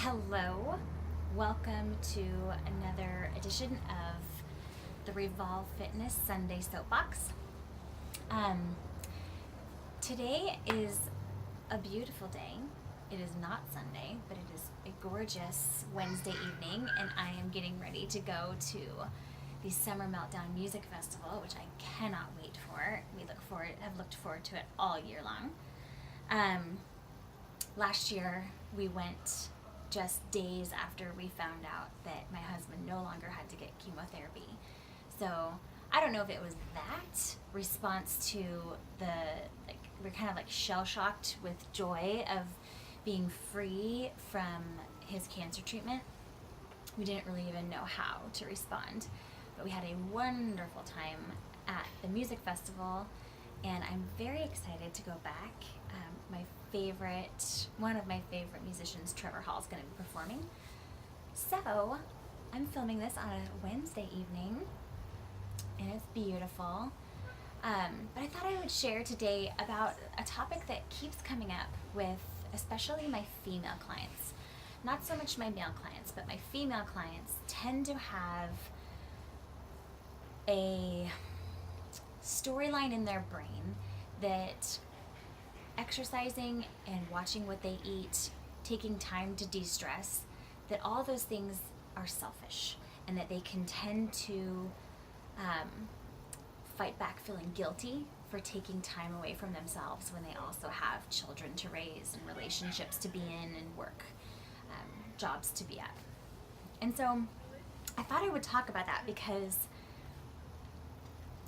Hello, welcome to another edition of the Revolve Fitness Sunday Soapbox. Um, Today is a beautiful day. It is not Sunday, but it is a gorgeous Wednesday evening, and I am getting ready to go to the Summer Meltdown Music Festival, which I cannot wait for. Have looked forward to it all year long. Last year we went just days after we found out that my husband no longer had to get chemotherapy. So I don't know if it was that response to we're kind of like shell shocked with joy of being free from his cancer treatment. We didn't really even know how to respond, but we had a wonderful time at the music festival, and I'm very excited to go back. One of my favorite musicians, Trevor Hall, is going to be performing. So I'm filming this on a Wednesday evening, and it's beautiful. But I thought I would share today about a topic that keeps coming up with especially my female clients. Not so much my male clients, but my female clients tend to have a storyline in their brain that exercising and watching what they eat, taking time to de-stress, that all those things are selfish, and that they can tend to fight back feeling guilty for taking time away from themselves when they also have children to raise and relationships to be in and work, jobs to be at. And so I thought I would talk about that because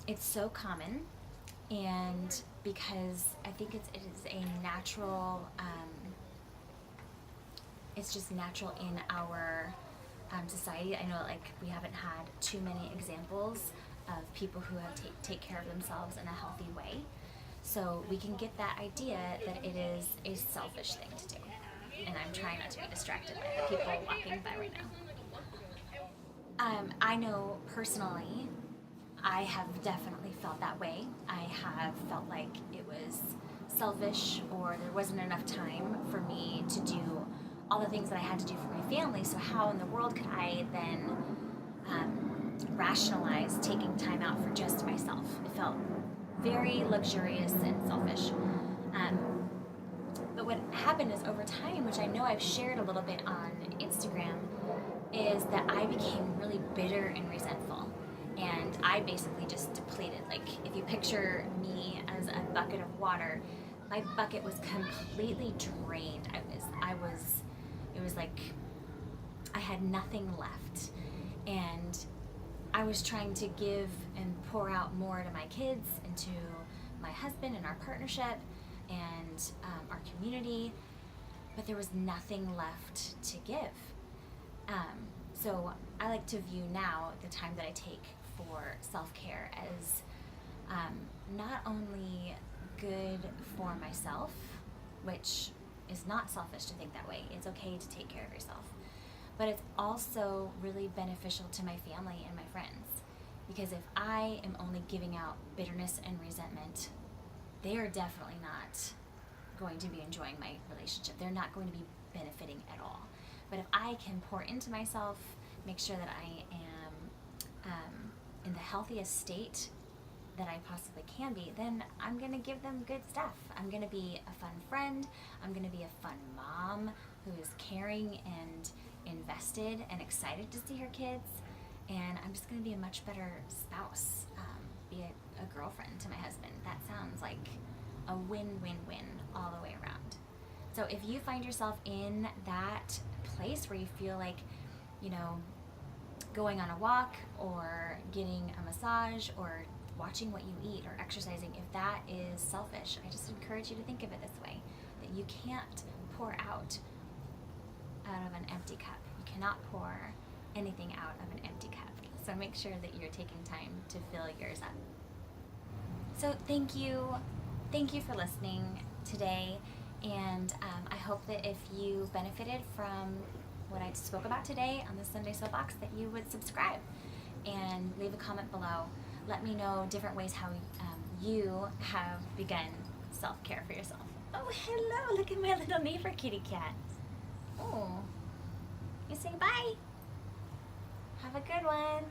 it's so common, and because I think it is a natural, it's just natural in our society. I know we haven't had too many examples of people who have take care of themselves in a healthy way. So we can get that idea that it is a selfish thing to do. And I'm trying not to be distracted by the people walking by right now. I know personally, I have definitely felt that way. I have felt like it was selfish, or there wasn't enough time for me to do all the things that I had to do for my family. So how in the world could I then rationalize taking time out for just myself? It felt very luxurious and selfish. But what happened is, over time, which I know I've shared a little bit on Instagram, is that I became really bitter and resentful. And I basically just depleted. Like, if you picture me as a bucket of water, my bucket was completely drained. It was like I had nothing left. And I was trying to give and pour out more to my kids and to my husband and our partnership and our community, but there was nothing left to give. So I like to view now the time that I take for self-care as not only good for myself, which is not selfish to think that way. It's okay to take care of yourself. But it's also really beneficial to my family and my friends. Because if I am only giving out bitterness and resentment, they are definitely not going to be enjoying my relationship. They're not going to be benefiting at all. But if I can pour into myself, make sure that I am in the healthiest state that I possibly can be, then I'm going to give them good stuff. I'm going to be a fun friend. I'm going to be a fun mom who is caring and invested and excited to see her kids. And I'm just going to be a much better spouse, be a girlfriend to my husband. That sounds like a win-win-win all the way around. So if you find yourself in that place where you feel like, going on a walk or getting a massage or watching what you eat or exercising, if that is selfish, I just encourage you to think of it this way, that you can't pour out of an empty cup. You cannot pour anything out of an empty cup. So make sure that you're taking time to fill yours up. So thank you for listening today, and I hope that if you benefited from what I spoke about today on the Sunday Soapbox, that you would subscribe and leave a comment below. Let me know different ways how you have begun self-care for yourself. Oh, hello, look at my little neighbor kitty cat. Oh, to say bye. Have a good one.